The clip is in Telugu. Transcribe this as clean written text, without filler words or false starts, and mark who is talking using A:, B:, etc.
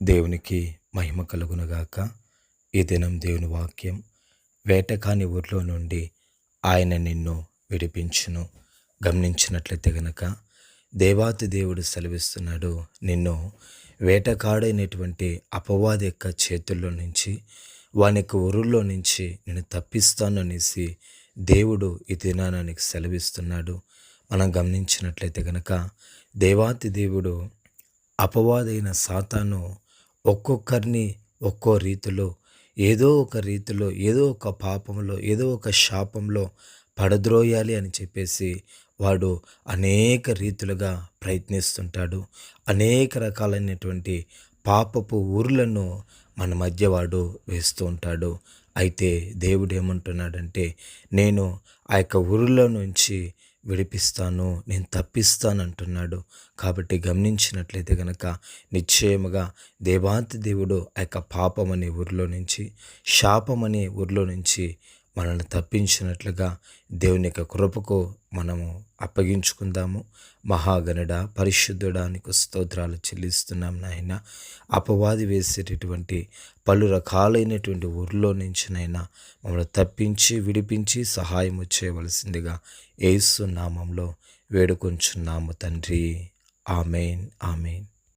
A: దేవునికి మహిమ కలుగునుగాక. ఈ దినం దేవుని వాక్యం, వేటకాని ఊర్లో నుండి ఆయన నిన్ను విడిపించును. గమనించినట్లయితే గనక దేవాతి దేవుడు సెలవిస్తున్నాడు, నిన్ను వేటకాడైనటువంటి అపవాది యొక్క చేతుల్లో నుంచి, వాని యొక్క ఊరుల్లో నుంచి నేను తప్పిస్తాను అనేసి దేవుడు ఈ దినానికి సెలవిస్తున్నాడు. మనం గమనించినట్లయితే గనక దేవాతి దేవుడు అపవాదైన సాతాను ఒక్కొక్కరిని ఒక్కో రీతిలో, ఏదో ఒక రీతిలో, ఏదో ఒక పాపంలో, ఏదో ఒక శాపంలో పడద్రోయాలి అని చెప్పేసి వాడు అనేక రీతులుగా ప్రయత్నిస్తుంటాడు. అనేక రకాలైనటువంటి పాపపు ఊర్లను మన మధ్య వాడు వేస్తూ ఉంటాడు. అయితే దేవుడు ఏమంటున్నాడంటే, నేను ఆ యొక్క ఊరిలో నుంచి విడిపిస్తాను, నేను తప్పిస్తాను అంటున్నాడు. కాబట్టి గమనించినట్లయితే గనక నిశ్చయముగా దేవాతి దేవుడు ఆ యొక్క పాపం అనే ఊరిలో నుంచి, శాపం అనే ఊరిలో నుంచి మనల్ని తప్పించినట్లుగా దేవుని యొక్క కృపకు మనము అప్పగించుకుందాము. మహాగణుడా, పరిశుద్ధుడా నీకు స్తోత్రాలు చెల్లిస్తున్నాం నాయన. అపవాది వేసేటటువంటి పలు రకాలైనటువంటి ఊరిలో నుంచినైనా మమ్మల్ని తప్పించి విడిపించి సహాయము చేయవలసిందిగా యేసు నామంలో వేడుకొంచున్నాము తండ్రి. ఆమేన్, ఆమేన్.